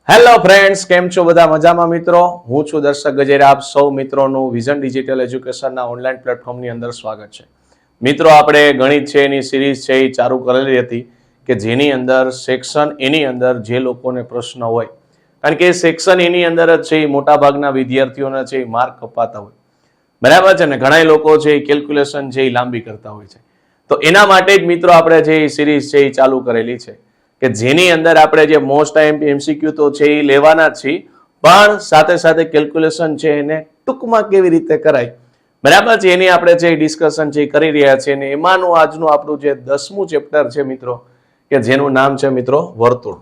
Hello friends, કેમ છો બધા? મજામાં મિત્રો? હું છું દર્શક ગજેરા. આપ સૌ મિત્રોનું વિઝન ડિજિટલ એજ્યુકેશનના ઓનલાઈન પ્લેટફોર્મની અંદર સ્વાગત છે. મિત્રો, આપણે ગણિત છે એની સિરીઝ છે એ ચાલુ કરેલી હતી કે જેની અંદર સેક્શન એની અંદર જે લોકોને પ્રશ્ન હોય, કારણ કે સેક્શન એની અંદર જ છે એ મોટાભાગના વિદ્યાર્થીઓને છે એ માર્ક કપાતા હોય, બરાબર છે ને? ઘણા લોકો છે એ કેલ્ક્યુલેશન છે એ લાંબી કરતા હોય છે. તો એના માટે જ મિત્રો આપણે જે સિરીઝ છે એ ચાલુ કરેલી છે કે જેની અંદર આપણે જે મોસ્ટ એમસીક્યુ તો છે એ લેવાના જ છીએ, પણ સાથે સાથે કેલ્ક્યુલેશન છે એને ટૂંકમાં કેવી રીતે કરાય, બરાબર છે, એની આપણે જે ડિસ્કશન છે એ કરી રહ્યા છીએ. અને એમાંનું આજનું આપણું જે 10મું ચેપ્ટર છે મિત્રો, કે જેનું નામ છે મિત્રો વર્તુળ.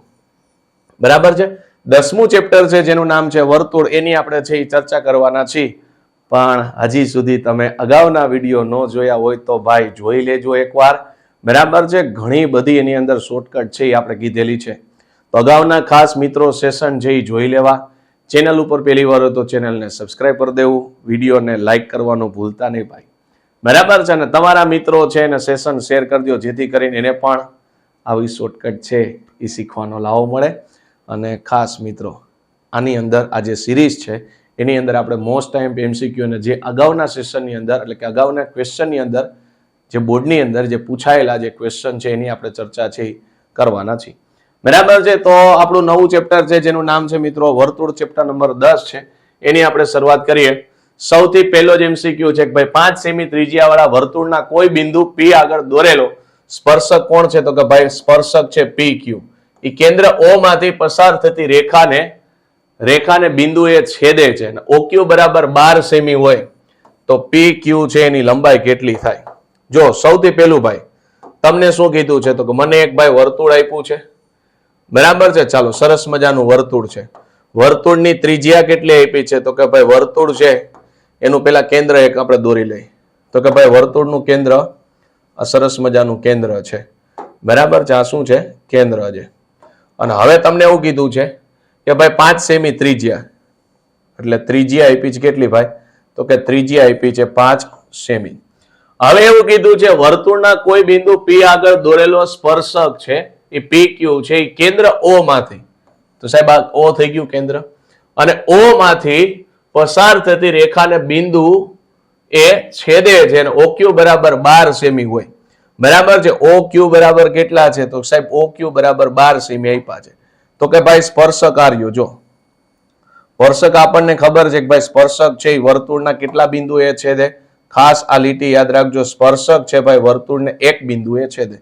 બરાબર છે, 10મું ચેપ્ટર છે જેનું નામ છે વર્તુળ, એની આપણે છે એ ચર્ચા કરવાના છીએ. પણ હજી સુધી તમે અગાઉના વિડીયો ન જોયા હોય તો ભાઈ જોઈ લેજો એકવાર, બરાબર છે. ઘણી બધી એની અંદર શોર્ટકટ છે એ આપણે કીધેલી છે. તો અગાઉના ખાસ મિત્રો સેશન છે એ જોઈ લેવા. ચેનલ ઉપર પહેલી વાર હોય તો ચેનલને સબસ્ક્રાઇબ કરી દેવું, વિડીયોને લાઈક કરવાનું ભૂલતા નહીં ભાઈ, બરાબર છે ને? તમારા મિત્રો છે એને સેશન શેર કરજો, જેથી કરીને એને પણ આવી શોર્ટકટ છે એ શીખવાનો લાવો મળે. અને ખાસ મિત્રો, આની અંદર આ જે સિરીઝ છે એની અંદર આપણે મોસ્ટ ટાઈમ એમસીક્યુ અને જે અગાઉના સેશનની અંદર, એટલે કે અગાઉના ક્વેશ્ચનની અંદર જે બોર્ડની અંદર જે પૂછાયેલા જે ક્વેશ્ચન છે એની આપણે ચર્ચા છે કરવાના છીએ, બરાબર છે. તો આપણું નવું ચેપ્ટર છે જેનું નામ છે મિત્રો વર્તુળ, ચેપ્ટર નંબર 10 છે. એની આપણે શરૂઆત કરીએ. સૌથી પહેલો જ એમસીક્યુ છે કે ભાઈ 5 સેમી ત્રિજ્યાવાળા વર્તુળના કોઈ બિંદુ P આગળ દોરેલો સ્પર્શક કોણ છે? તો કે ભાઈ સ્પર્શક છે PQ. એ કેન્દ્ર O માંથી પસાર થતી રેખાને બિંદુ એ છેદે છે. OQ બરાબર 12 સેમી હોય તો PQ છે એની લંબાઈ કેટલી થાય? જો સૌથી પહેલું ભાઈ તમને શું કીધું છે? તો કે મને એક ભાઈ વર્તુળ આપ્યું છે, બરાબર છે. ચાલો, સરસ મજાનું વર્તુળ છે. વર્તુળની ત્રિજ્યા કેટલી આપી છે? તો કે ભાઈ વર્તુળ છે એનું પેલા કેન્દ્ર એક આપણે દોરી લઈએ. તો કે ભાઈ વર્તુળનું કેન્દ્ર આ સરસ મજાનું કેન્દ્ર છે, બરાબર છે. આ શું છે? કેન્દ્ર છે. અને હવે તમને એવું કીધું છે કે ભાઈ 5 સેમી ત્રિજ્યા, એટલે ત્રિજ્યા આપી છે કેટલી ભાઈ? તો કે ત્રિજ્યા આપી છે 5 સેમી. હવે એવું કીધું છે વર્તુળના કોઈ બિંદુ P આગળ દોરેલો સ્પર્શક છે એ PQ છે એ કેન્દ્ર O માંથી, તો સાહેબ આ O થઈ ગયું કેન્દ્ર, અને O માંથી પસાર થતી રેખાને બિંદુ એ છેદે છે અને OQ બરાબર 12 સેમી હોય, બરાબર છે. OQ બરાબર કેટલા છે? તો સાહેબ OQ બરાબર 12 સેમી આપ્યા છે. તો કે ભાઈ સ્પર્શક આર્યો, જો સ્પર્શક આપણને ખબર છે કે ભાઈ સ્પર્શક છે એ વર્તુળના કેટલા બિંદુ એ છેદે? ખાસ આ લીટી યાદ રાખજો, સ્પર્શક છે ભાઈ વર્તુળને એક બિંદુ એ છેદે.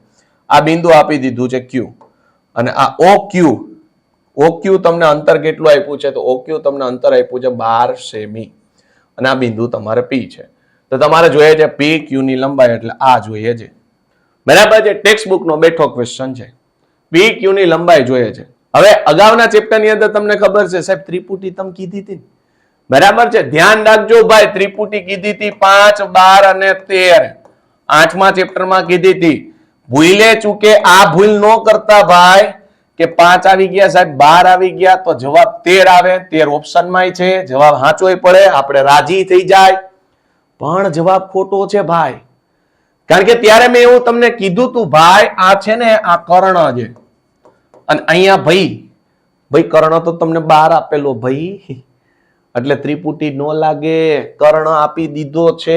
આ બિંદુ આપી દીધું છે Q, અને આ OQ તમને અંતર કેટલું આપ્યું છે? તો OQ તમને અંતર આપ્યું છે 12 સેમી, અને આ બિંદુ તમારે P છે. તો તમારે જોઈએ છે PQ ની લંબાઈ, એટલે આ જોઈએ છે, બરાબર છે. ટેક્સ્ટ બુક નો બેઠો ક્વેશ્ચન છે, PQ ની લંબાઈ જોઈએ છે. હવે અગાઉના ચેપ્ટર ની અંદર તમને ખબર છે સાહેબ ત્રિપુટી તમે કીધી હતી, બરાબર છે. ધ્યાન રાખજો ભાઈ, ત્રિપુટી કીધી હતી 5, 12 અને 13, 8મા ચેપ્ટરમાં કીધી હતી. ભૂલે ચૂકે આ ભૂલ ન કરતા ભાઈ કે 5 આવી ગયા સાહેબ, 12 આવી ગયા તો જવાબ 13 આવે. 13 ઓપ્શનમાં છે, જવાબ સાચોય પડે, આપણે રાજી થઈ જાય, પણ જવાબ ખોટો છે ભાઈ. કારણ કે ત્યારે મેં એવું તમને કીધું તું ભાઈ, આ છે ને આ કર્ણ છે, અને અહીંયા ભાઈ કર્ણ તો તમને 12 આપેલો ભાઈ, એટલે ત્રિપુટી નો લાગે, કર્ણ આપી દીધો છે.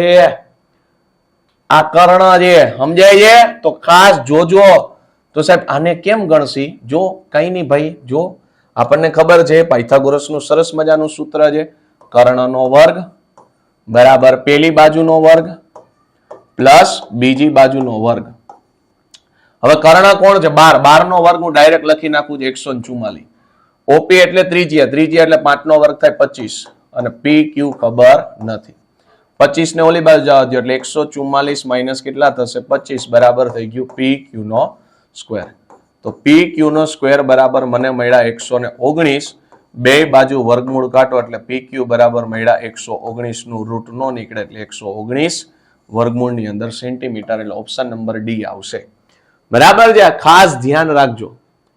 આ કર્ણ છે, સમજાય છે? તો ખાસ જોજો. તો સાહેબ આને કેમ ગણશી? જો કઈ નહીં ભાઈ, જો આપણને ખબર છે પાયથાગોરસનું સરસ મજાનું સૂત્ર છે, કર્ણનો વર્ગ બરાબર પેલી બાજુનો વર્ગ પ્લસ બીજી બાજુનો વર્ગ. હવે કર્ણ કોણ છે? 12 નો વર્ગ હું ડાયરેક્ટ લખી નાખું છું 144. OP એટલે ત્રિજ્યા એટલે 5 નો વર્ગ થાય 25, અને PQ ખબર નથી. 25 ને ઓલી બાજુ જવા દો એટલે 144 માઇનસ કેટલા થશે? 25, બરાબર થઈ ગયું PQ નો સ્ક્વેર. તો PQ નો સ્ક્વેર બરાબર મને મળ્યા 119. બે બાજુ વર્ગમૂળ કાઢો એટલે PQ બરાબર મળ્યા 119 નું રૂટ નો નીકળે એટલે 119 વર્ગમૂળની અંદર સેન્ટીમીટર, એટલે ઓપ્શન નંબર D આવશે, બરાબર છે. ખાસ ધ્યાન રાખજો,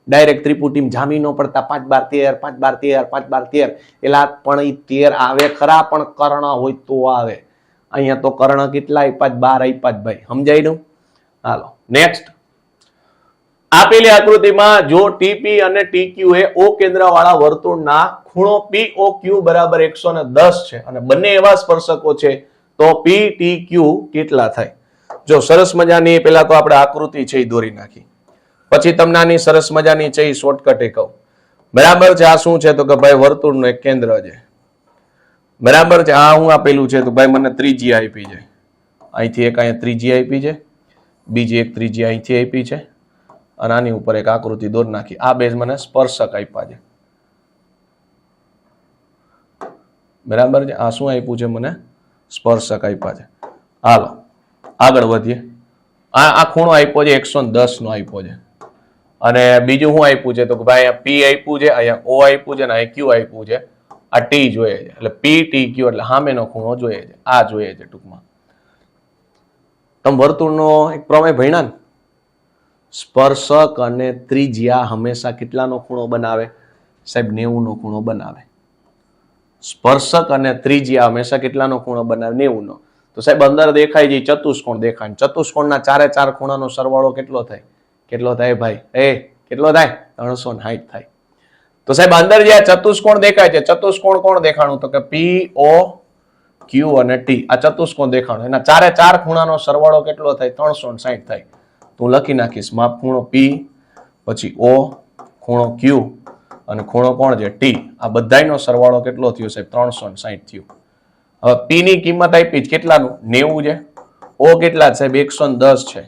ડાયરેક્ટ ત્રિપુટીમાં જામી ન પડતા 5, 12, 13, 5, 12, 13, 5, 12, 13, એલા પણ એ 13 આવે ખરા, પણ કર્ણ હોય તો આવે. અહીંયા તો કર્ણ કેટલા આપ્યા? 12 આપ્યા ભાઈ, સમજાય નું? હાલો નેક્સ્ટ. આપેલી આકૃતિમાં જો ટીપી અને ટીક્યુ એ ઓ કેન્દ્ર વાળા વર્તુળના ખૂણો POQ બરાબર 110 છે અને બંને એવા સ્પર્શકો છે તો PTQ કેટલા થાય? જો સરસ મજાની પેલા તો આપણે આકૃતિ છે એ દોરી નાખી, પછી તમને આની સરસ મજાની છે એ શોર્ટકટ એ કહું. બરાબર છે. આ શું છે તો કે ભાઈ વર્તુળનું એક કેન્દ્ર છે. બરાબર છે. આ હું આપેલું છે તો ભાઈ મને ત્રિજ્યા આપી છે, અહીંથી એક અહીંયા ત્રિજ્યા આપી છે, બીજી એક ત્રિજ્યા અહીંથી આપી છે અને આની ઉપર એક આકૃતિ દોરી નાખી. આ બે મને સ્પર્શક આપ્યા છે. બરાબર છે. આ શું આપ્યું છે? મને સ્પર્શક આપ્યા છે. હાલો આગળ વધીએ. આ ખૂણો આપ્યો છે 110 નો આપ્યો છે અને બીજું શું આપ્યું છે તો કે ભાઈ P આપ્યું છે, અહીંયા O આપ્યું છે અને અહીંયા Q આપ્યું છે. આ T જોઈએ છે એટલે PTQ એટલે સામેનો ખૂણો જોઈએ છે. આ જોઈએ છે ટૂંકમાં. તમે વર્તુળનો એક પ્રમેય ભણ્યા ને, સ્પર્શક અને ત્રિજ્યા હંમેશા કેટલાનો ખૂણો બનાવે સાહેબ? 90 નો ખૂણો બનાવે. સ્પર્શક અને ત્રિજ્યા હંમેશા કેટલાનો ખૂણો બનાવે? 90 નો. તો સાહેબ અંદર દેખાય છે ચતુષ્કોણ દેખાય, ચતુષ્કોણના ચારે ચાર ખૂણાનો સરવાળો કેટલો થાય? કેટલો થાય ભાઈ? કેટલો થાય? 360 થાય. તો સાહેબ અંદર જે ચતુષ્કોણ દેખાય છે, ચતુષ્કોણ કોણ દેખાણું તો કે POQ અને T. આ ચતુષ્કોણ દેખાણું, એના ચારે ચાર ખૂણાનો સરવાળો કેટલો થાય? 360 થાય. હું લખી નાખીશ માપ ખૂણો P, પછી O, ખૂણો Q અને ખૂણો કોણ છે? T. આ બધાયનો સરવાળો કેટલો થયો સાહેબ? 360 થયો. હવે P ની કિંમત આપી કેટલાનું? 90 છે. O કેટલા સાહેબ? 110 છે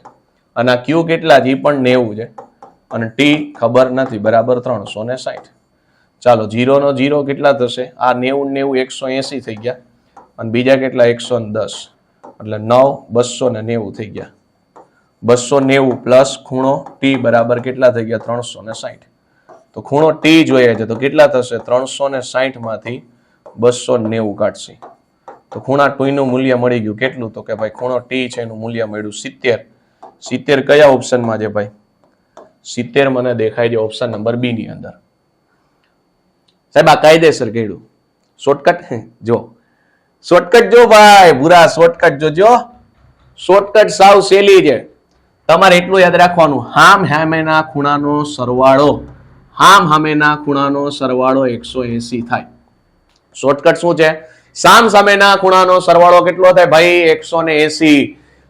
અને આ Q કેટલા છે? એ પણ 90 છે અને T ખબર નથી. બરાબર 360. ચાલો 0 નો 0 કેટલા થશે? આ 90 90 180 થઈ ગયા અને બીજા કેટલા? 110 એટલે 9 290 થઈ ગયા. 290 પ્લસ ખૂણો T બરાબર કેટલા થઈ ગયા? 360. તો ખૂણો T જોઈએ છે તો કેટલા થશે? 360 માંથી 290 કાઢશે તો ખૂણા T નું મૂલ્ય મળી ગયું કેટલું તો કે ભાઈ ખૂણો T છે એનું મૂલ્ય મળ્યું 70. 70 કયા ઓપ્શનમાં છે ભાઈ? 70 મને દેખાય છે ઓપ્શન નંબર B ની અંદર. સાહેબ આ કાયદેસર કર્યું. શોર્ટકટ જો, શોર્ટકટ જો ભાઈ, ભૂરા શોર્ટકટ જોજો. શોર્ટકટ સાવ સહેલી છે. તમારે એટલું યાદ રાખવાનું, હામ હામેના ખૂણાનો સરવાળો, હામ હામેના ખૂણાનો સરવાળો 180 થાય. શોર્ટકટ શું છે? સામ સામેના ખૂણાનો સરવાળો કેટલો થાય ભાઈ? 180.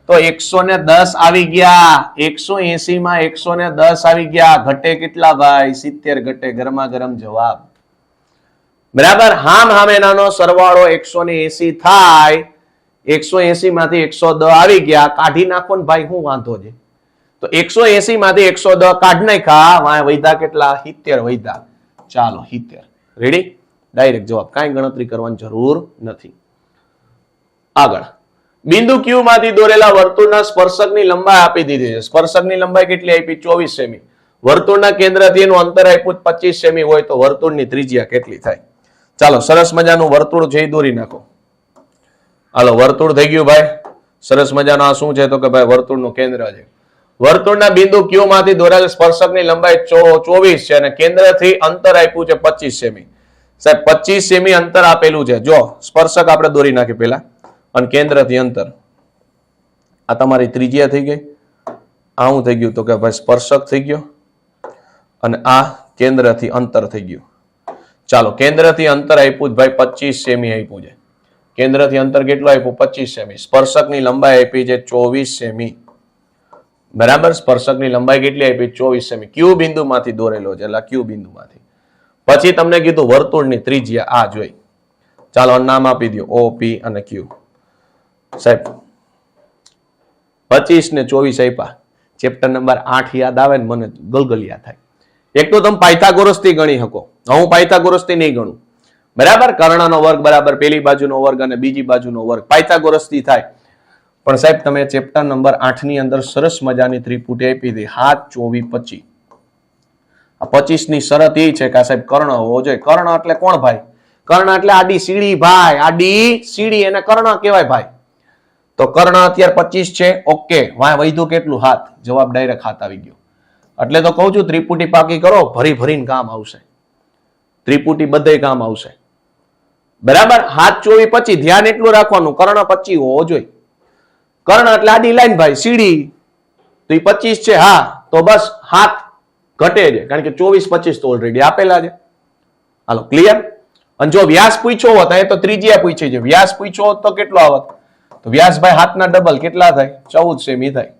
તો 110 આવી ગયા. 180 માં 110 આવી ગયા. ઘટે કેટલા ભાઈ? 70 ઘટે. ગરમા ગરમ જવાબ. બરાબર. હામ હામેનાનો સરવાળો 180 થાય. 180 માંથી 110 આવી ગયા. કાઢી નાખો ને ભાઈ, શું વાંધો છે? તો 180 માંથી 110 કાઢ નાખ્યા. વૈધા કેટલા? 70 વૈધા. ચાલો 70. રેડી? ડાયરેક્ટ જવાબ, કાંઈ ગણતરી કરવાની જરૂર નથી. આગળ બિંદુ Q માંથી દોરેલા વર્તુળના સ્પર્શકની લંબાઈ આપી દીધી છે. સ્પર્શકની લંબાઈ કેટલી આપી? 24 સેમી. વર્તુળના કેન્દ્રથી એનું અંતર આપ્યું 25 સેમી હોય તો વર્તુળની ત્રિજ્યા કેટલી થાય? ચાલો સરસ મજાનું વર્તુળ છે એ દોરી નાખો. હાલો વર્તુળ થઈ ગયું ભાઈ. સરસ મજાનું આ શું છે તો કે ભાઈ વર્તુળનું કેન્દ્ર છે. વર્તુળના બિંદુ Q માંથી દોરેલ સ્પર્શકની લંબાઈ 24 છે અને કેન્દ્રથી અંતર આપ્યું છે 25 સેમી. સાહેબ 25 સેમી અંતર આપેલું છે. જો સ્પર્શક આપણે દોરી નાખી પેલા અને કેન્દ્રથી અંતર. આ તમારી ત્રિજ્યા થઈ ગઈ. આ શું થઈ ગયું તો કે ભાઈ સ્પર્શક થઈ ગયો અને આ કેન્દ્રથી અંતર થઈ ગયું. ચાલો કેન્દ્રથી અંતર આપ્યું ભાઈ 25 સેમી આપ્યું છે. કેન્દ્રથી અંતર કેટલું આપ્યું? 25 સેમી. સ્પર્શકની લંબાઈ આપી છે 24 સેમી. બરાબર. સ્પર્શકની લંબાઈ કેટલી આપી? 24 સેમી. Q બિંદુમાંથી દોરેલો છે એટલે Q બિંદુમાંથી. પછી તમને કીધું વર્તુળની ત્રિજ્યા આ જોઈ. ચાલો નામ આપી દો OP અને Q. સાહેબ 25 ને 24 આપ્યા. ચેપ્ટર નંબર 8 યાદ આવે ને મને ગલગલિયા થાય. એક તો તમે પાયથાગોરસ થી ગણી શકો. હું પાયથાગોરસ થી નહીં ગણું. બરાબર. કર્ણનો વર્ગ બરાબર પેલી બાજુનો વર્ગ અને બીજી બાજુનો વર્ગ પાયથાગોરસ થી થાય. પણ સાહેબ તમે ચેપ્ટર નંબર 8 ની અંદર સરસ મજાની ત્રિપુટી આપી હતી 7 24 25. આ 25 ની શરત એ છે કે સાહેબ કર્ણ હોવો જોઈએ. કર્ણ એટલે કોણ ભાઈ? કર્ણ એટલે આડી સીડી ભાઈ. આડી સીડી એને કર્ણ કહેવાય ભાઈ. તો કર્ણ અત્યારે 25 છે. ઓકે. વાય વૈધું કેટલું? હાથ. જવાબ ડાયરેક્ટ હાથ આવી ગયો. એટલે તો કહું છું ત્રિપુટી પાકી કરો, ભરી ભરીને કામ આવશે. ત્રિપુટી બધે કામ આવશે. બરાબર. 7 24 25. ધ્યાન એટલું રાખવાનું કર્ણ 25 હોવો જોઈએ. કર્ણ એટલે આડી લાઈન ભાઈ, સીડી. તો એ 25 છે. હા તો બસ હાથ ઘટે છે, કારણ કે 24-25 તો ઓલરેડી આપેલા છે. હાલો ક્લિયર. અને જો વ્યાસ પૂછ્યો હોત, એ તો ત્રિજ્યા પૂછી છે, વ્યાસ પૂછ્યો હોત તો કેટલો આવત? તો વ્યાસ ભાઈ હાથના ડબલ કેટલા થાય? 14 સેમી થાય.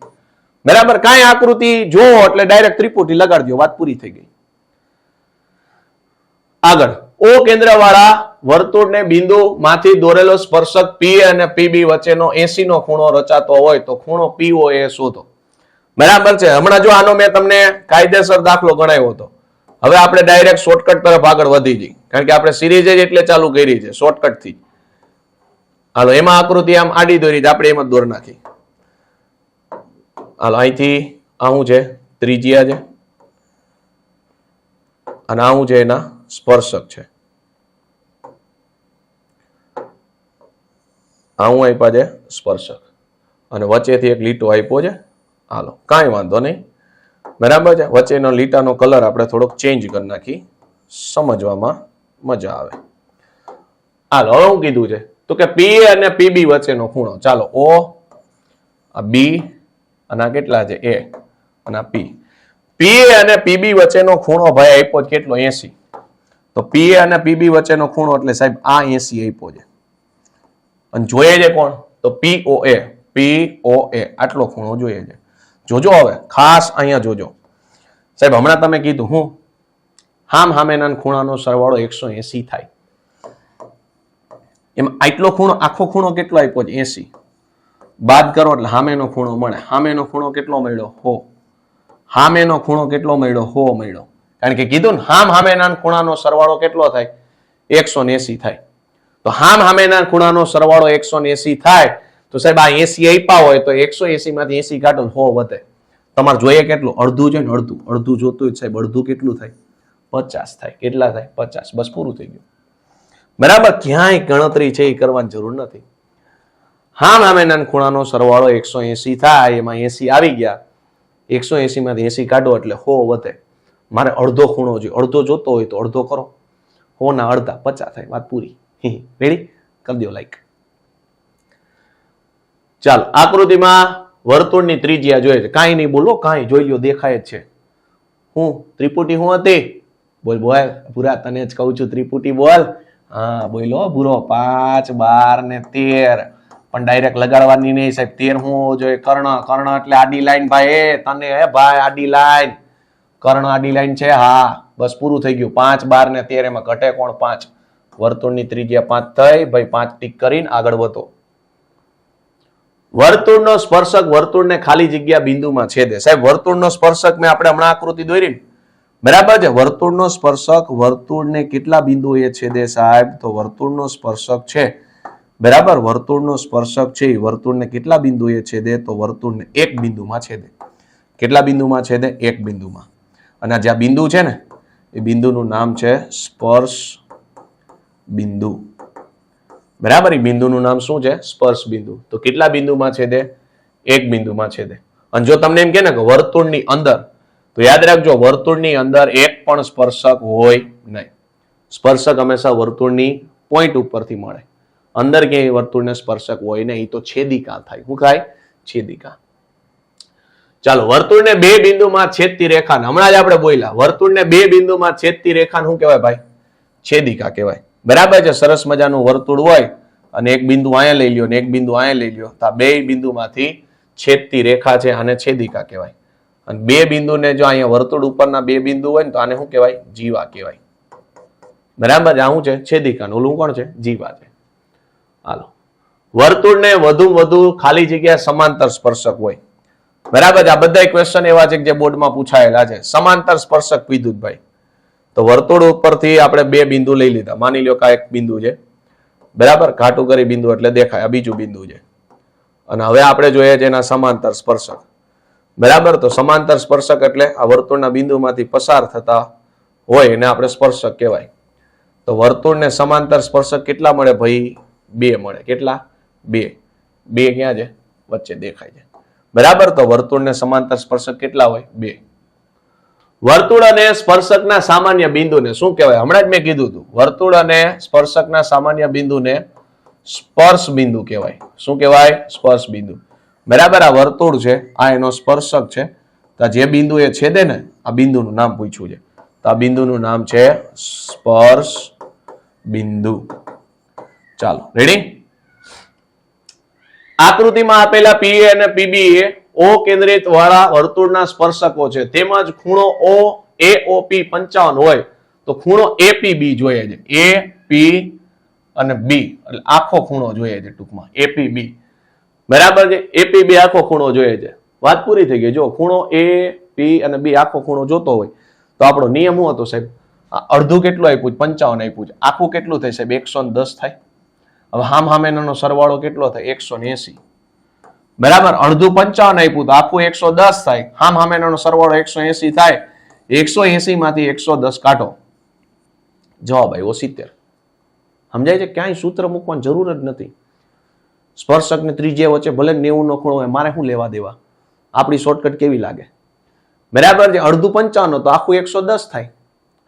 બરાબર. કાંઈ આકૃતિ જોવો એટલે ડાયરેક્ટ ત્રિપુટી લગાડી દો, વાત પૂરી થઈ ગઈ. આગળ ઓ કેન્દ્ર વાળા વર્તુળને બિંદુ માંથી દોરેલો સ્પર્શક P અને PB વચ્ચેનો 80 નો ખૂણો રચાતો હોય તો ખૂણો POA શોધો. બરાબર છે. હમણાં જો આનો મેં તમને કાયદેસર દાખલો ગણાવ્યો હતો. હવે આપણે ડાયરેક્ટ શોર્ટકટ તરફ આગળ વધી જઈએ, કારણ કે આપણે સિરીઝ જ એટલે ચાલુ કરી છે શોર્ટકટ થી. હાલો એમાં આકૃતિ આમ આડી દોરી, આપણે એમ જ દોર નાખી. હાલો અહીંથી આવું છે ત્રિજ્યા છે, અને આવું છે એના સ્પર્શક છે. આવું આપ્યા છે સ્પર્શક, અને વચ્ચેથી એક લીટો આપ્યો છે. હાલો કાંઈ વાંધો નહીં. બરાબર છે. વચ્ચેનો લીટાનો કલર આપણે થોડોક ચેન્જ કરી નાખી, સમજવામાં મજા આવે. હાલો હવે હું કીધું છે તો કે P અને PB વચ્ચેનો ખૂણો, ચાલો O આ B અને આ કેટલા છે A અને આ P. P અને PB વચ્ચેનો ખૂણો ભાઈ આપ્યો કેટલો? 80. તો P અને PB વચ્ચેનો ખૂણો એટલે સાહેબ આ 80 આપ્યો છે. અને જોઈએ છે કોણ? તો POA. POA આટલો ખૂણો જોઈએ છે. જોજો હવે ખાસ અહીંયા જોજો સાહેબ, હમણાં તમે કીધું હું હામેના ખૂણાનો સરવાળો 180 થાય. એમાં આટલો ખૂણો, આખો ખૂણો કેટલો આપ્યો છે? 80. બાદ કરો એટલે હામેનો ખૂણો મળે. હામેનો ખૂણો કેટલો મળ્યો? 100. હામેનો ખૂણો કેટલો મળ્યો? 100 મળ્યો. કારણ કે કીધું ને હામેના ખૂણાનો સરવાળો કેટલો થાય? 180 થાય. તો હામેના ખૂણાનો સરવાળો 180 થાય તો સાહેબ આ 80 આપ્યા હોય તો 180 માંથી 80 કાઢો 100 વધે. તમારે જોઈએ કેટલું? અડધું છે ને અડધું. અડધું જોતું હોય સાહેબ, અડધું કેટલું થાય? 50 થાય. કેટલા થાય? 50. બસ પૂરું થઈ ગયું. બરાબર. ક્યાંય ગણતરી છે એ કરવાની જરૂર નથી. હામેના ખૂણાનો સરવાળો 180 થાય, એમાં 80 આવી ગયા. 180 માંથી 80 કાઢો એટલે 100 વધે. મારે અડધો ખૂણો જોઈએ. અડધો જોતો હોય તો અડધો કરો. 100 ના અડધા 50 થાય. વાત પૂરી. રેડી? કરી દો લાઈક. ચાલો આકૃતિમાં વર્તુળની ત્રિજ્યા જોઈએ છે. કાંઈ નહીં બોલો, કાંઈ જોઈ લ્યો, દેખાય જ છે. હું ત્રિપુટી હું હતી? બોલ બોલ ભૂરા, તને જ કહું છું ત્રિપુટી બોલ. હા બોલો ભૂરો. 5, 12 ને 13. પણ ડાયરેક્ટ લગાડવાની નહીં સાહેબ. 13 હું જોઈએ? કર્ણ. કર્ણ એટલે આડી લાઈન ભાઈ. તને હે ભાઈ આડી લાઈન. કર્ણ આડી લાઈન છે. હા બસ પૂરું થઈ ગયું. 5, 12 ને 13 એમાં ઘટે કોણ? 5. વર્તુળની ત્રિજ્યા 5 થઈ ભાઈ. 5 ટીક કરીને આગળ વધો. વર્તુળનો સ્પર્શક વર્તુળને ખાલી જગ્યા બિંદુમાં છેદે. સાહેબ વર્તુળનો સ્પર્શક મેં આપણે હમણાં આકૃતિ દોરી, બરાબર છે. વર્તુળનો સ્પર્શક વર્તુળને કેટલા બિંદુએ છેદે સાહેબ? તો વર્તુળનો સ્પર્શક છે, બરાબર, વર્તુળનો સ્પર્શક છે વર્તુળને કેટલા બિંદુએ છેદે? તો વર્તુળને એક બિંદુમાં છેદે. કેટલા બિંદુમાં છેદે? એક બિંદુમાં. અને જ્યાં બિંદુ છે ને એ બિંદુનું નામ છે સ્પર્શ બિંદુ. બરાબર. એ બિંદુનું નામ શું છે? સ્પર્શ બિંદુ. તો કેટલા બિંદુમાં છેદે? એક બિંદુમાં છેદે. અને જો તમને એમ કે ને કે વર્તુળની અંદર, તો યાદ રાખજો વર્તુળની અંદર એક પણ સ્પર્શક હોય નહીં. સ્પર્શક હંમેશા વર્તુળની પોઈન્ટ ઉપરથી મળે. અંદર ક્યાંય વર્તુળને સ્પર્શક હોય નહીં. તો છેદિકા થાય. શું થાય? છેદિકા. ચાલો વર્તુળને બે બિંદુમાં છેદતી રેખાને, હમણાં જ આપણે બોલ્યા, વર્તુળને બે બિંદુમાં છેદતી રેખાને શું કહેવાય ભાઈ? છેદિકા કહેવાય. બરાબર છે. સરસ મજાનું વર્તુળ હોય અને એક બિંદુ અહીંયા લઈ લ્યો ને એક બિંદુ અહીંયા લઈ લ્યો, તો આ બે બિંદુમાંથી છેદતી રેખા છે, આને છેદિકા કહેવાય. અને બે બિંદુને જો અહીંયા વર્તુળ ઉપરના બે બિંદુ હોય ને તો આને શું કહેવાય? જીવા કહેવાય. બરાબર છે. આ શું છે? છેદિકા. ઓલું કોણ છે? જીવા છે. હાલો વર્તુળને વધુ ખાલી જગ્યા સમાંતર સ્પર્શક હોય. બરાબર છે. આ બધા ક્વેશ્ચન એવા છે જે બોર્ડમાં પૂછાયેલા છે. સમાંતર સ્પર્શક કીધું ભાઈ. તો વર્તુળ ઉપરથી આપણે બે બિંદુ લઈ લીધા. માની લો કે આ એક બિંદુ છે, બરાબર, ઘાટું કરી બિંદુ એટલે દેખાય. આ બીજું બિંદુ છે. અને હવે આપણે જોઈએ છે એના સમાંતર સ્પર્શક. બરાબર. તો સમાંતર સ્પર્શક એટલે આ વર્તુળના બિંદુમાંથી પસાર થતા હોય એને આપણે સ્પર્શક કહેવાય. તો વર્તુળને સમાંતર સ્પર્શક કેટલા મળે ભાઈ? 2 મળે. કેટલા? 2. 2 ક્યાં છે? વચ્ચે દેખાય છે. બરાબર. તો વર્તુળને સમાંતર સ્પર્શક કેટલા હોય? 2. વર્તુળ અને સ્પર્શકના સામાન્ય બિંદુને શું કહેવાય? હમણાં જ મેં કીધું હતું, વર્તુળ અને સ્પર્શકના સામાન્ય બિંદુને સ્પર્શ બિંદુ કહેવાય. શું કહેવાય? સ્પર્શ બિંદુ. બરાબર. આ વર્તુળ છે, આ એનો સ્પર્શક છે, તો જે બિંદુ એ છેદે ને આ બિંદુનું નામ પૂછ્યું છે, તો આ બિંદુનું નામ છે સ્પર્શ બિંદુ. ચાલો રેડી. આકૃતિમાં આપેલા પીએ અને પીબી એ ઓ કેન્દ્રિત વાળા વર્તુળના સ્પર્શકો છે, તેમજ ખૂણો ઓ એઓપી 55 હોય તો ખૂણો એપીબી જોઈએ છે. એ પી અને બી એટલે આખો ખૂણો જોઈએ છે, ટૂંકમાં એપીબી. બરાબર છે, એપીબી આખો ખૂણો જોઈએ છે. વાત પૂરી થઈ ગઈ. જો ખૂણો એ પી અને બી આખો ખૂણો જોતો હોય તો આપણો નિયમ શું હતો સાહેબ? અડધું કેટલું આપ્યું? 55 આપ્યું છે. આખું કેટલું થાય સાહેબ? 110 થાય. હવે હામેનો સરવાળો કેટલો થાય? 180. બરાબર, અડધું 55 આપ્યું તો આખું 110 થાય. હામેનો સરવાળો 180 થાય. 180 માંથી 110 કાઢો, જવાબ આવ્યો 70. સમજાય છે? ક્યાંય સૂત્ર મૂકવાની જરૂર જ નથી. સ્પર્શક ને ત્રિજ્યા વચ્ચે ભલે 90 નો ખૂણો હોય, મારે શું લેવા દેવા? આપણી શોર્ટકટ કેવી લાગે? બરાબર છે, અડધું 55 તો આખું 110 થાય.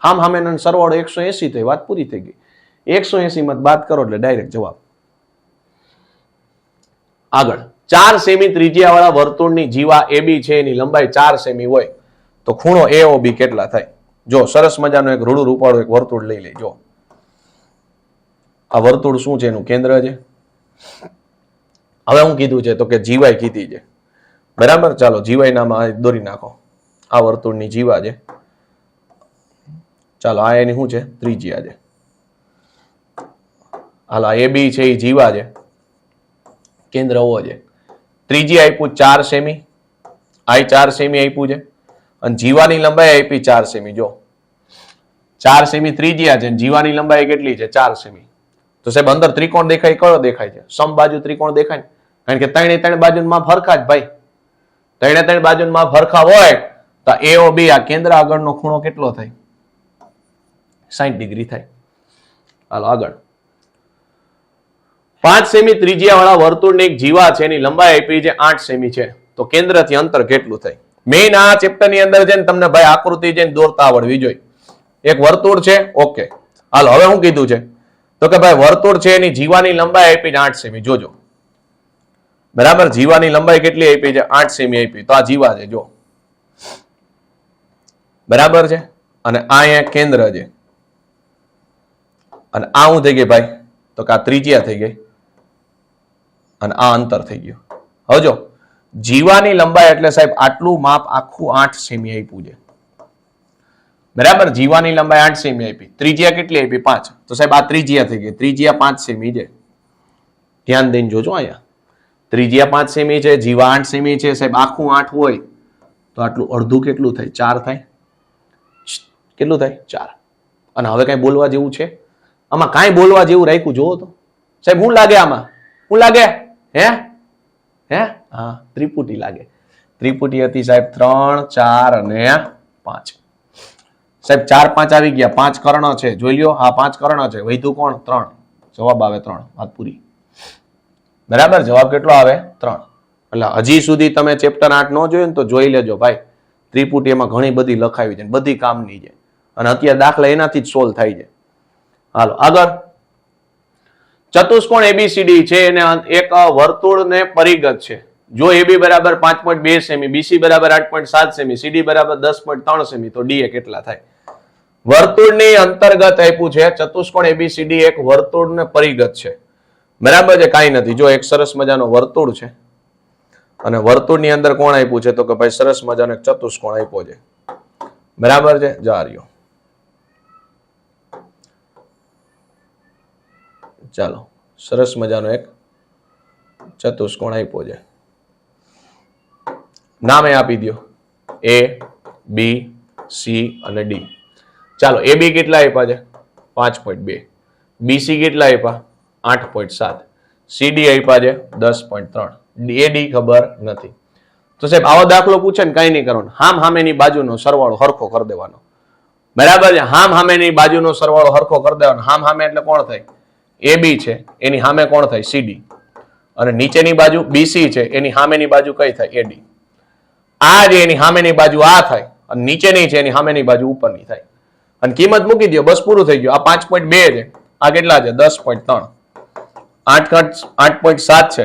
હામેનો સરવાળો 180 થાય. વાત પૂરી થઈ ગઈ. 180 માં બાદ કરો એટલે ડાયરેક્ટ જવાબ. આગળ 4 સેમી ત્રિજ્યા વાળા વર્તુળની જીવા એબી છે, એની લંબાઈ 4 સેમી હોય તો ખૂણો એઓબી કેટલા થાય? જો સરસ મજાનું એક રૂડું રૂપાળું એક વર્તુળ લઈ લેજો. આ વર્તુળ શું છે? એનું કેન્દ્ર છે. હવે હું કીધું છે તો કે જીવાય કીધી છે. બરાબર, ચાલો જીવાય નામ દોરી નાખો. આ વર્તુળની જીવા છે. ચાલો આ એની શું છે? ત્રિજ્યા છે. હાલ આ એબી છે એ જીવા છે, કેન્દ્ર ઓ છે. ત્રિજ્યા આપ્યું 4 સેમી, આ 4 સેમી આપ્યું છે અને જીવાની લંબાઈ આપી 4 સેમી. જો 4 સેમી ત્રિજ્યા છે, જીવાની લંબાઈ કેટલી છે? 4 સેમી. તો સાહેબ અંદર ત્રિકોણ દેખાય, કયો દેખાય છે? સમબાજુ ત્રિકોણ દેખાય, કારણ કે ત્રણે બાજુમાં ફરખા જ ભાઈ. ત્રણે બાજુમાં ફરખા હોય તો એઓબી આ કેન્દ્ર આગળનો ખૂણો કેટલો થાય? 60 ડિગ્રી થાય. હાલો આગળ. 5 સેમી ત્રિજ્યા વાળા વર્તુળની એક જીવા છે, એની લંબાઈ આપી છે 8 સેમી છે, તો કેન્દ્રથી અંતર કેટલું થાય? મેઇન આ ચેપ્ટર ની અંદર છે ને તમને ભાઈ આકૃતિ છે દોરતા આવડવી જોઈએ. એક વર્તુળ છે, ઓકે. હાલો હવે હું કીધું છે તો કે ભાઈ વર્તુળ છે, એની જીવાની લંબાઈ આપી 8 સેમી. જોજો બરાબર, જીવાની લંબાઈ કેટલી આપી છે? 8 સેમી આપી. તો આ જીવા છે, જો બરાબર છે. અને આ અહીંયા કેન્દ્ર છે અને આ શું થઈ ગઈ ભાઈ? તો કે આ ત્રિજ્યા થઈ ગઈ અને આ અંતર થઈ ગયું. હવે જો જીવાની લંબાઈ એટલે સાહેબ આટલું માપ આખું 8 સેમી આપ્યું છે. બરાબર, જીવાની લંબાઈ 8 સેમી આપી. ત્રિજ્યા કેટલી આપી? 5. તો સાહેબ આ ત્રિજ્યા થઈ ગઈ. ત્રિજ્યા 5 સેમી છે. ધ્યાન દઈને જોજો. અહીંયા ત્રિજ્યા 5 સેમી છે, જીવા 8 સેમી છે. સાહેબ આખું 8 હોય તો આટલું અડધું કેટલું થાય? 4 થાય. કેટલું થાય? 4. અને હવે કઈ બોલવા જેવું છે આમાં? કાંઈ બોલવા જેવું રાખ્યું જોવો તો સાહેબ. શું લાગે આમાં? શું લાગે? હે હા, ત્રિપુટી લાગે. ત્રિપુટી હતી સાહેબ 3, 4 અને 5. સાહેબ 4, 5 આવી ગયા. 5 કર્ણ છે, જોઈ લ્યો. હા 5 કર્ણ છે. વધ્યું કોણ? 3. જવાબ આવે 3. વાત પૂરી. બરાબર, જવાબ કેટલો આવે? 3. એટલે હજી સુધી તમે ચેપ્ટર 8 ન જોયું ને તો જોઈ લેજો ભાઈ. ત્રિપુટી એમાં ઘણી બધી લખાવી છે, બધી કામની છે અને અત્યારે દાખલા એનાથી જ સોલ્વ થાય છે. હાલો આગળ. ચતુષ્કોણ એબીસીડી છે, એને એક વર્તુળને પરિગત છે. જો એબી બરાબર 5.2 સેમી, બીસી બરાબર 8.7 સેમી, સીડી બરાબર 10.3 સેમી, તો ડીએ કેટલા થાય? વર્તુળની અંતર્ગત આપ્યું છે. ચતુષ્કોણ એબીસીડી એક વર્તુળને પરિગત છે. બરાબર છે, કાંઈ નથી. જો એક સરસ મજાનો વર્તુળ છે અને વર્તુળની અંદર કોણ આપ્યું છે? તો કે ભાઈ સરસ મજાનો એક ચતુષ્કોણ આપ્યો છે. બરાબર છે, જા રહ્યો. ચાલો, સરસ મજાનો એક ચતુષ્કોણ આપ્યો છે. નામે આપી દો એ, બી, સી અને ડી. ચાલો, એ બી કેટલા આપ્યા છે? 5.2. બીસી કેટલા આપ્યા? 8.7. સીડી આપ્યા છે 10.3. ડી ખબર નથી. તો સાહેબ આવો દાખલો પૂછે ને, કઈ નહીં કરવાનું. હામેની બાજુનો સરવાળો હરખો કરી દેવાનો. બરાબર છે, હામેની બાજુનો સરવાળો હરખો કરી દેવાનો. હામે એટલે કોણ થાય? એ બી છે, એની સામે કોણ થાય? સીડી. અને નીચેની બાજુ બીસી છે, એની સામેની બાજુ કઈ થાય? એડી. આ જે એની સામેની બાજુ આ થાય અને નીચેની છે એની સામેની બાજુ ઉપરની થાય. અને કિંમત મૂકી દો, બસ પૂરું થઈ ગયું. આ 5.2 છે, આ કેટલા છે? 10.3. 8.7 છે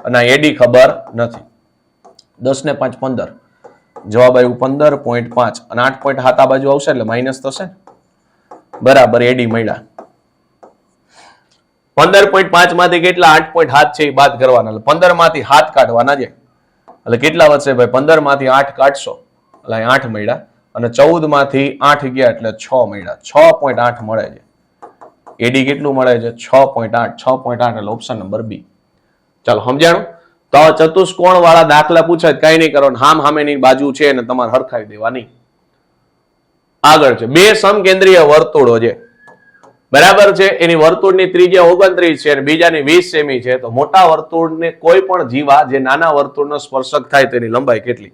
અને આ એડી ખબર નથી. 10 ને 5 15. જવાબ આવ્યું 15.5 અને 8.7 આ બાજુ આવશે એટલે માઇનસ થશે બરાબર એડી મળ્યા 15.5 માંથી કેટલા 8.7 છે એ બાદ કરવાના એટલે 15 માંથી 7 કાઢવાના છે એટલે કેટલા વધશે ભાઈ 15 માંથી 8 કાઢશો એટલે 8 મળ્યા અને 14 માંથી 8 ગયા એટલે 6 મળ્યા 6.8 મળે છે એડી કેટલું મળે છે 6.8 એટલે ઓપ્શન નંબર બી ચાલો સમજાણું તો ચતુષ્કોણ વાળા દાખલા પૂછાય કઈ નહીં કરવાનું હામ હામેની બાજુ છે અને તમારે હરખાવી દેવાની આગળ છે બે સમકેન્દ્રીય વર્તુળો છે બરાબર છે એની વર્તુળની ત્રિજ્યા 29 છે અને બીજાની 20 સેમી છે તો મોટા વર્તુળને કોઈ પણ જીવા જે નાના વર્તુળનો સ્પર્શક થાય તેની લંબાઈ કેટલી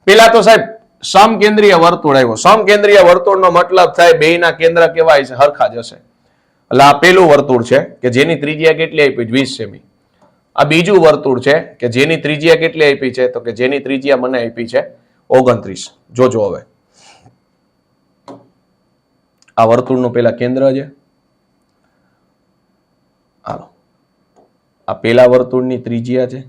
પેલા તો સાહેબ સમકેન્દ્રીય વર્તુળ આવ્યો સમકેન્દ્રીય વર્તુળનો મતલબ થાય બેયના કેન્દ્ર કેવાય છે હરખા જ હશે એટલે આ પેલું વર્તુળ છે કે જેની ત્રિજ્યા કેટલી આપી 20 સેમી આ બીજું વર્તુળ છે કે જેની ત્રિજ્યા કેટલી આપી છે તો કે જેની ત્રિજ્યા મને આપી છે 29 જોજો હવે આ વર્તુળનું પેલા કેન્દ્ર છે હાલો આ પેલા વર્તુળની ત્રિજ્યા છે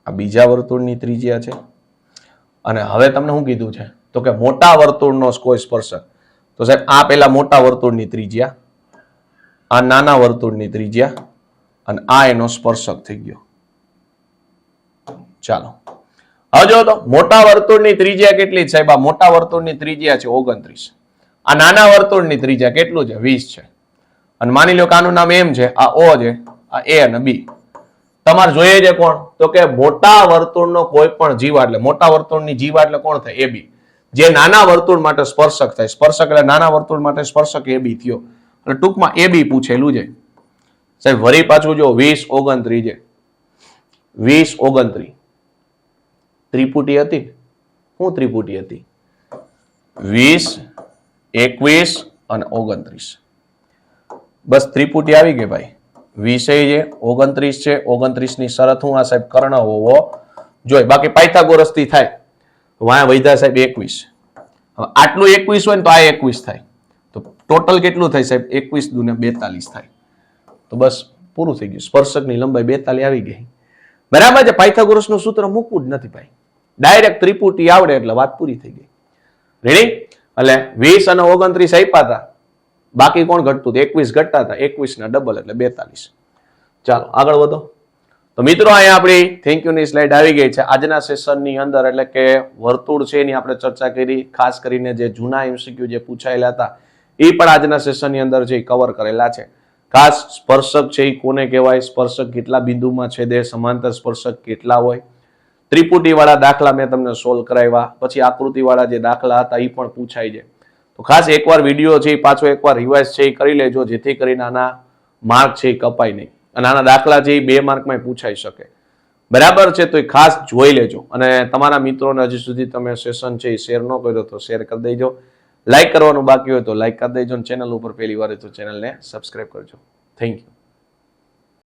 આ બીજા વર્તુળની ત્રિજ્યા છે અને હવે તમને શું કીધું છે તો કે મોટા વર્તુળનો કોઈ સ્પર્શક તો સાહેબ આ પેલા મોટા વર્તુળની ત્રિજ્યા આ નાના વર્તુળની ત્રિજ્યા અને આ એનો સ્પર્શક થઈ ગયો ચાલો હવે જો તો મોટા વર્તુળની ત્રિજ્યા કેટલી છે સાહેબ આ મોટા વર્તુળની ત્રિજ્યા છે 29 આ નાના વર્તુળની ત્રિજ્યા કેટલું છે 20 છે અને માની લો કે આનું નામ એમ છે આ ઓ છે આ એ અને બી તમારે જોઈએ છે કોણ તો કે મોટા વર્તુળનો કોઈ પણ જીવા એટલે મોટા વર્તુળની જીવા એટલે કોણ થાય એ બી જે નાના વર્તુળ માટે સ્પર્શક થાય સ્પર્શક એટલે નાના વર્તુળ માટે સ્પર્શક એ બી થયો એટલે ટૂંકમાં એ બી પૂછેલું છે સાહેબ વળી પાછું જો 20 29 છે 20 29 ત્રિપુટી હતી શું ત્રિપુટી હતી 20 21 અને 29 બસ ત્રિપુટી આવી ગઈ ભાઈ 20 છે 29 છે 29 ની શરત હું આ સાહેબ કર્ણ હોવો જોઈએ બાકી પાયથાગોરસ થી થાય વાયા વૈધા સાહેબ 21 આટલું 21 હોય ને તો આ 21 થાય તો ટોટલ કેટલું થાય સાહેબ 21 દુને 42 થાય તો બસ પૂરું થઈ ગયું સ્પર્શકની લંબાઈ 42 આવી ગઈ બરાબર છે પાયથાગોરસનું સૂત્ર મૂકવું જ નથી ભાઈ ડાયરેક્ટ ત્રિપુટી આવડે એટલે વાત પૂરી થઈ ગઈ રેડી એટલે 20 અને 29 આપ્યા હતા બાકી કોણ ઘટતું 21 ઘટતા હતા 21 ના ડબલ એટલે 42 ચાલો આગળ વધો તો મિત્રો અહીંયા આપણી થેન્ક યુ ની સ્લાઇડ આવી ગઈ છે આજના સેશનની અંદર એટલે કે વર્તુળ છે એની આપણે ચર્ચા કરી ખાસ કરીને જે જૂના એમસીક્યુ જે પૂછાયેલા હતા એ પણ આજના સેશનની અંદર જે કવર કરેલા છે ખાસ સ્પર્શક છે એ કોને કહેવાય સ્પર્શક કેટલા બિંદુમાં છેદે સમાંતર સ્પર્શક કેટલા હોય ત્રિપુટી વાળા દાખલા મેં તમને સોલ્વ કરાવ્યા પછી આકૃતિ વાળા જે દાખલા હતા એ પણ પૂછાય છે તો ખાસ એકવાર વિડીયો છે એ પાછો એકવાર રિવાઇઝ છે એ કરી લેજો જેથી કરીને આના માર્ક છે એ કપાય નહીં અને આના દાખલા છે એ 2 માર્કમાં પૂછાઈ શકે બરાબર છે તો એ ખાસ જોઈ લેજો અને તમારા મિત્રોને હજી સુધી તમે સેશન છે એ શેર ન કર્યો તો શેર કરી દેજો લાઈક કરવાનું બાકી હોય તો લાઈક કરી દેજો અને ચેનલ ઉપર પહેલી વાર તો ચેનલને સબસ્ક્રાઇબ કરજો થેન્ક યુ